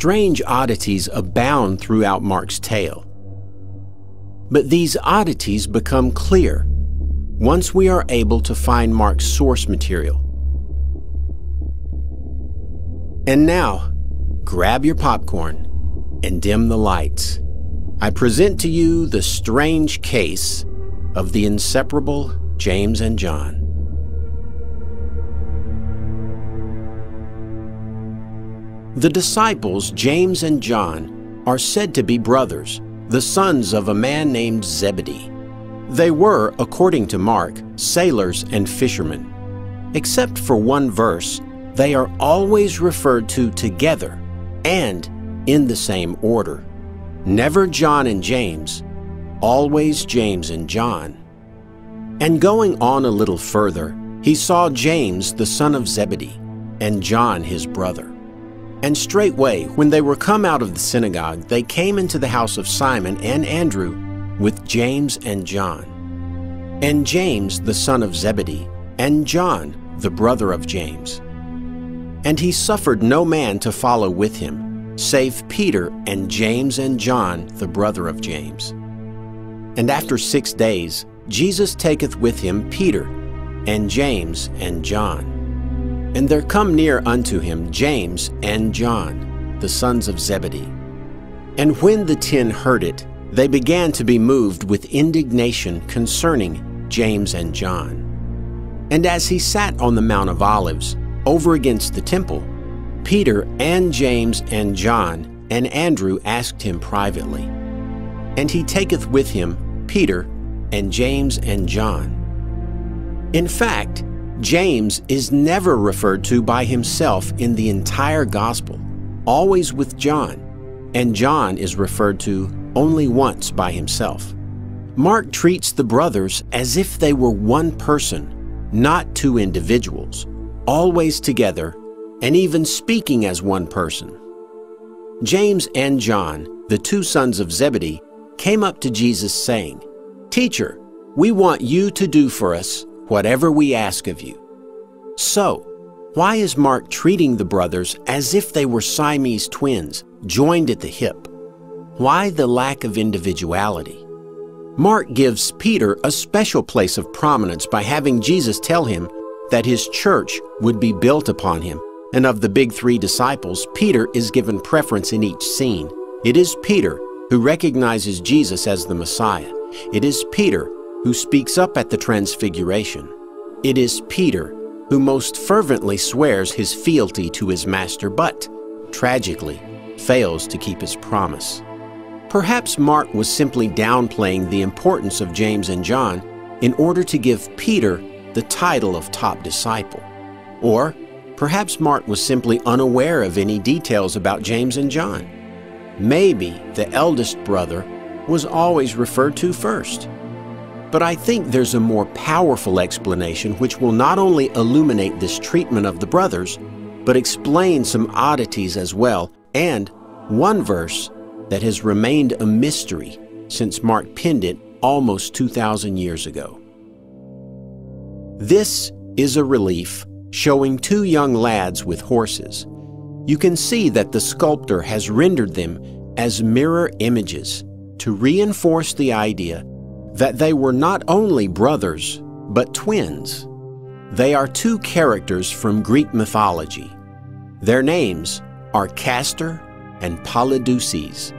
Strange oddities abound throughout Mark's tale. But these oddities become clear once we are able to find Mark's source material. And now, grab your popcorn and dim the lights. I present to you the strange case of the inseparable James and John. The disciples James and John are said to be brothers, the sons of a man named Zebedee. They were, according to Mark, sailors and fishermen. Except for one verse, they are always referred to together and in the same order. Never John and James, always James and John. And going on a little further, he saw James the son of Zebedee, and John his brother. And straightway, when they were come out of the synagogue, they came into the house of Simon and Andrew with James and John. And James the son of Zebedee, and John the brother of James. And he suffered no man to follow with him, save Peter and James and John the brother of James. And after 6 days, Jesus taketh with him Peter, and James and John. And there come near unto him James and John, the sons of Zebedee. And when the 10 heard it, they began to be moved with indignation concerning James and John. And as he sat on the Mount of Olives, over against the temple, Peter and James and John and Andrew asked him privately. And he taketh with him Peter and James and John. In fact, James is never referred to by himself in the entire gospel, always with John, and John is referred to only once by himself. Mark treats the brothers as if they were one person, not two individuals, always together and even speaking as one person. James and John, the 2 sons of Zebedee, came up to Jesus saying, "Teacher, we want you to do for us whatever we ask of you." So, why is Mark treating the brothers as if they were Siamese twins, joined at the hip? Why the lack of individuality? Mark gives Peter a special place of prominence by having Jesus tell him that his church would be built upon him. And of the big 3 disciples, Peter is given preference in each scene. It is Peter who recognizes Jesus as the Messiah. It is Peter who speaks up at the Transfiguration. It is Peter who most fervently swears his fealty to his master, but, tragically, fails to keep his promise. Perhaps Mark was simply downplaying the importance of James and John in order to give Peter the title of top disciple. Or perhaps Mark was simply unaware of any details about James and John. Maybe the eldest brother was always referred to first. But I think there's a more powerful explanation which will not only illuminate this treatment of the brothers, but explain some oddities as well, and one verse that has remained a mystery since Mark penned it almost 2,000 years ago. This is a relief showing 2 young lads with horses. You can see that the sculptor has rendered them as mirror images to reinforce the idea that they were not only brothers, but twins. They are 2 characters from Greek mythology. Their names are Castor and Polydeuces.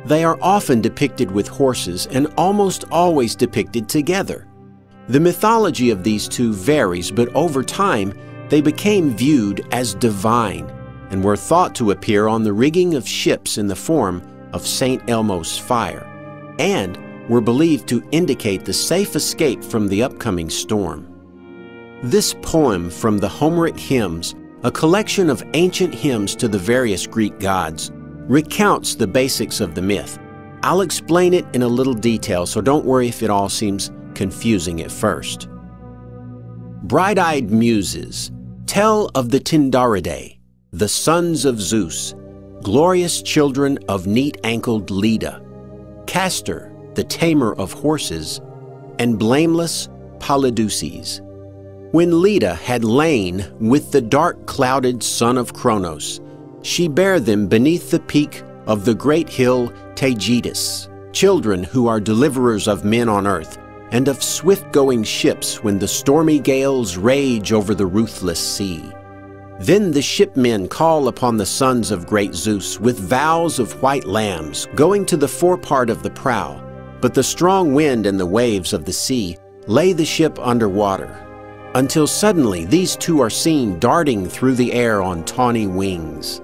They are often depicted with horses and almost always depicted together. The mythology of these 2 varies, but over time, they became viewed as divine and were thought to appear on the rigging of ships in the form of St. Elmo's fire, and were believed to indicate the safe escape from the upcoming storm. This poem from the Homeric Hymns, a collection of ancient hymns to the various Greek gods, recounts the basics of the myth. I'll explain it in a little detail, so don't worry if it all seems confusing at first. Bright-eyed muses, tell of the Tyndaridae, the sons of Zeus, glorious children of neat-ankled Leda, Castor, the tamer of horses, and blameless Polydeuces. When Leda had lain with the dark-clouded son of Cronos, she bare them beneath the peak of the great hill Taygetus, children who are deliverers of men on earth, and of swift-going ships when the stormy gales rage over the ruthless sea. Then the shipmen call upon the sons of great Zeus with vows of white lambs, going to the forepart of the prow. But the strong wind and the waves of the sea lay the ship under water, until suddenly these two are seen darting through the air on tawny wings.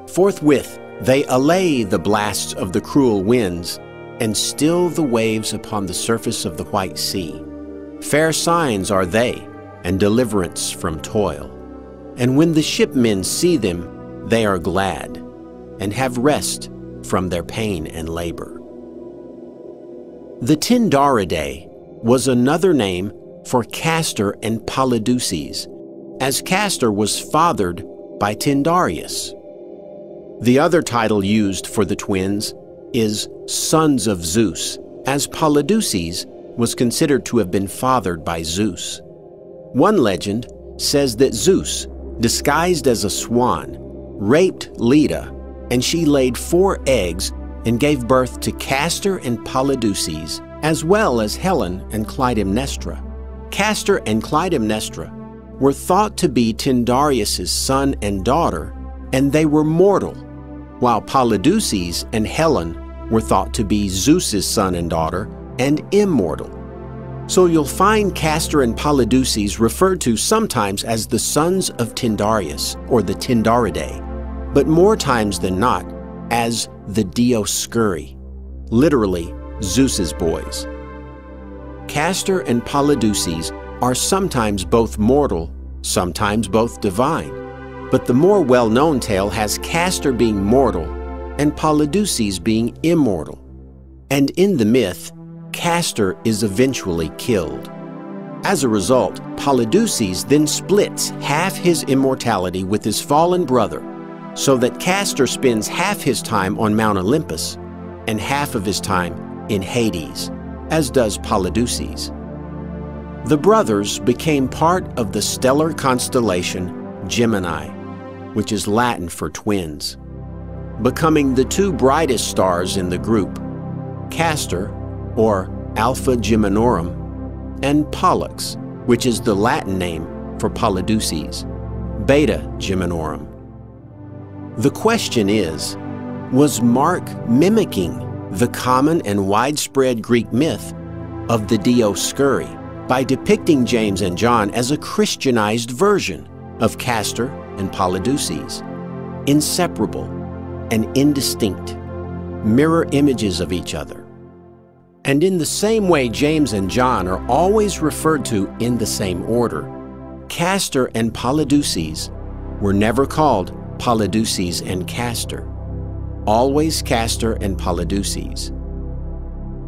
Forthwith they allay the blasts of the cruel winds, and still the waves upon the surface of the white sea. Fair signs are they, and deliverance from toil. And when the shipmen see them, they are glad, and have rest from their pain and labor. The Tindaridae was another name for Castor and Polydeuces, as Castor was fathered by Tindarius. The other title used for the twins is sons of Zeus, as Polydeuces was considered to have been fathered by Zeus. One legend says that Zeus, disguised as a swan, raped Leda, and she laid 4 eggs and gave birth to Castor and Polydeuces, as well as Helen and Clytemnestra. Castor and Clytemnestra were thought to be Tindarius's son and daughter, and they were mortal, while Polydeuces and Helen were thought to be Zeus's son and daughter and immortal. So you'll find Castor and Polydeuces referred to sometimes as the sons of Tindarius, or the Tindaridae, but more times than not as the Dioscuri, literally Zeus's boys. Castor and Polydeuces are sometimes both mortal, sometimes both divine, but the more well-known tale has Castor being mortal and Polydeuces being immortal. And in the myth, Castor is eventually killed. As a result, Polydeuces then splits half his immortality with his fallen brother, so that Castor spends half his time on Mount Olympus and half of his time in Hades, as does Polydeuces. The brothers became part of the stellar constellation Gemini, which is Latin for twins, becoming the 2 brightest stars in the group, Castor, or Alpha Geminorum, and Pollux, which is the Latin name for Polydeuces, Beta Geminorum. The question is, was Mark mimicking the common and widespread Greek myth of the Dioscuri by depicting James and John as a Christianized version of Castor and Polydeuces, inseparable and indistinct, mirror images of each other? And in the same way James and John are always referred to in the same order, Castor and Polydeuces were never called Polydeuces and Castor, always Castor and Polydeuces.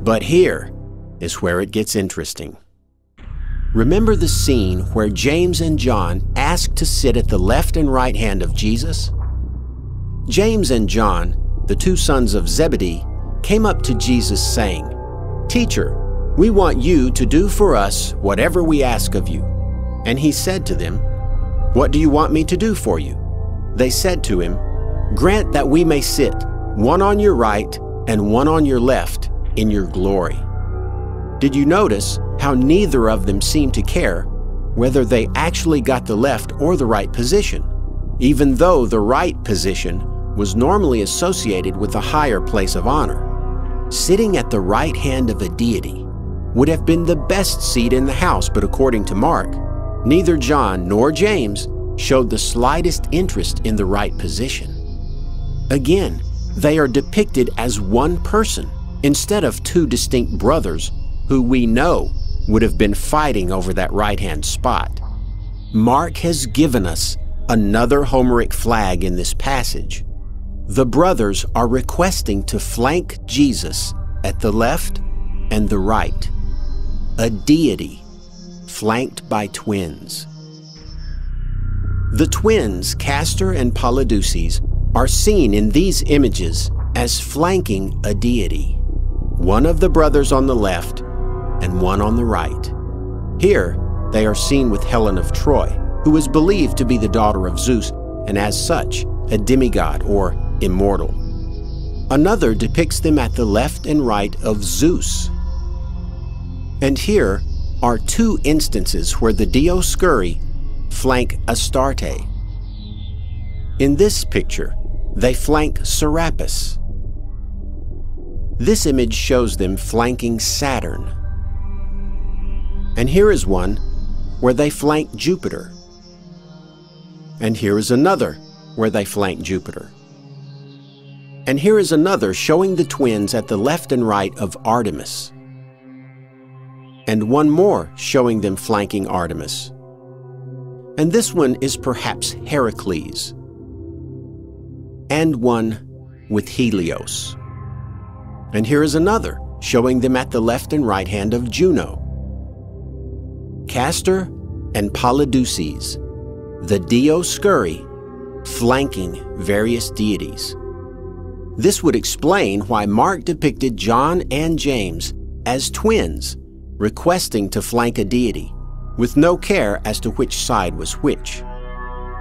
But here is where it gets interesting. Remember the scene where James and John asked to sit at the left and right hand of Jesus? James and John, the 2 sons of Zebedee, came up to Jesus saying, "Teacher, we want you to do for us whatever we ask of you." And he said to them, "What do you want me to do for you?" They said to him, "Grant that we may sit, one on your right and one on your left, in your glory." Did you notice how neither of them seemed to care whether they actually got the left or the right position, even though the right position was normally associated with a higher place of honor? Sitting at the right hand of a deity would have been the best seat in the house, but according to Mark, neither John nor James showed the slightest interest in the right position. Again, they are depicted as one person instead of 2 distinct brothers who we know would have been fighting over that right-hand spot. Mark has given us another Homeric flag in this passage. The brothers are requesting to flank Jesus at the left and the right, a deity flanked by twins. The twins, Castor and Polydeuces, are seen in these images as flanking a deity, one of the brothers on the left and one on the right. Here, they are seen with Helen of Troy, who is believed to be the daughter of Zeus, and as such, a demigod or immortal. Another depicts them at the left and right of Zeus. And here are two instances where the Dioscuri flank Astarte. In this picture, they flank Serapis. This image shows them flanking Saturn. And here is one where they flank Jupiter. And here is another where they flank Jupiter. And here is another showing the twins at the left and right of Artemis. And one more showing them flanking Artemis. And this one is perhaps Heracles. And one with Helios. And here is another showing them at the left and right hand of Juno. Castor and Polydeuces, the Dioscuri, flanking various deities. This would explain why Mark depicted John and James as twins, requesting to flank a deity, with no care as to which side was which.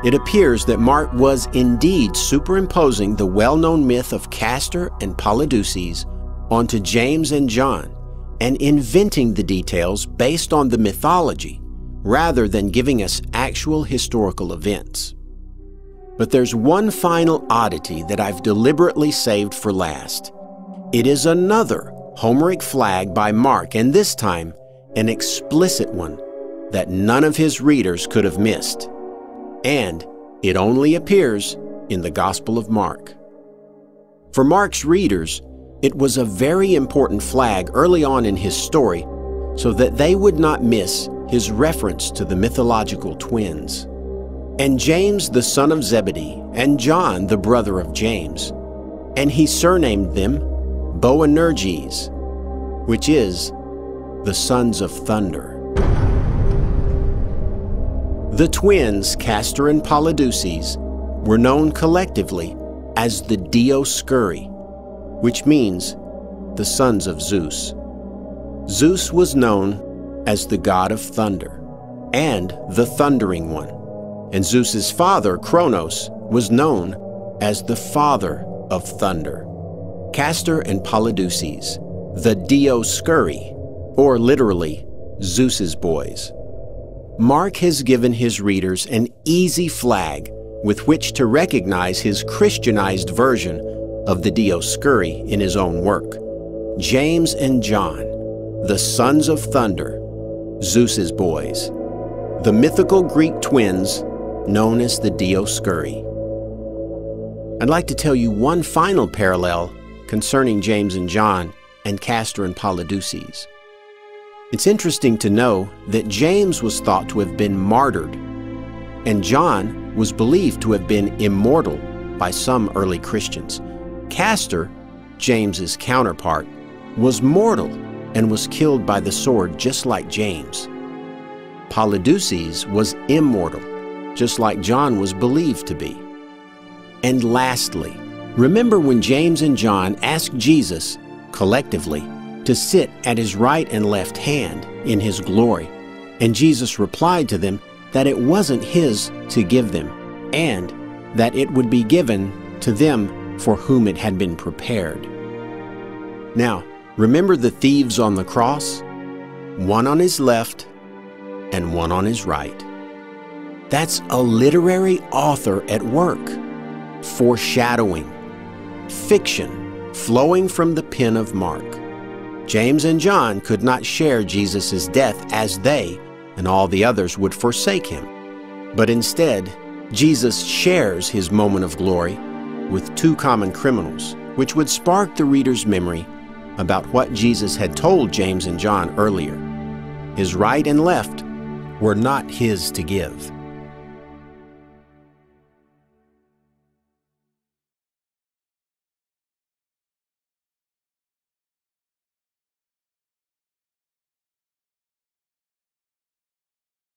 It appears that Mark was indeed superimposing the well-known myth of Castor and Polydeuces onto James and John, and inventing the details based on the mythology, rather than giving us actual historical events. But there's one final oddity that I've deliberately saved for last. It is another Homeric flag by Mark, and this time an explicit one that none of his readers could have missed. And it only appears in the Gospel of Mark. For Mark's readers, it was a very important flag early on in his story so that they would not miss his reference to the mythological twins. And James the son of Zebedee, and John the brother of James, and he surnamed them Boanerges, which is the sons of thunder. The twins, Castor and Polydeuces, were known collectively as the Dioscuri, which means the sons of Zeus. Zeus was known as the god of thunder and the thundering one, and Zeus's father, Kronos, was known as the father of thunder. Castor and Polydeuces, the Dioscuri, or literally Zeus's boys. Mark has given his readers an easy flag with which to recognize his Christianized version of the Dioscuri in his own work. James and John, the sons of thunder, Zeus's boys, the mythical Greek twins known as the Dioscuri. I'd like to tell you one final parallel concerning James and John and Castor and Polydeuces. It's interesting to know that James was thought to have been martyred, and John was believed to have been immortal by some early Christians. Castor, James's counterpart, was mortal and was killed by the sword just like James. Polydeuces was immortal, just like John was believed to be. And lastly, remember when James and John asked Jesus, collectively, to sit at his right and left hand in his glory, and Jesus replied to them that it wasn't his to give them, and that it would be given to them for whom it had been prepared. Now, remember the thieves on the cross? One on his left and one on his right. That's a literary author at work, foreshadowing, fiction flowing from the pen of Mark. James and John could not share Jesus' death as they and all the others would forsake him. But instead, Jesus shares his moment of glory with two common criminals, which would spark the reader's memory about what Jesus had told James and John earlier. His right and left were not his to give.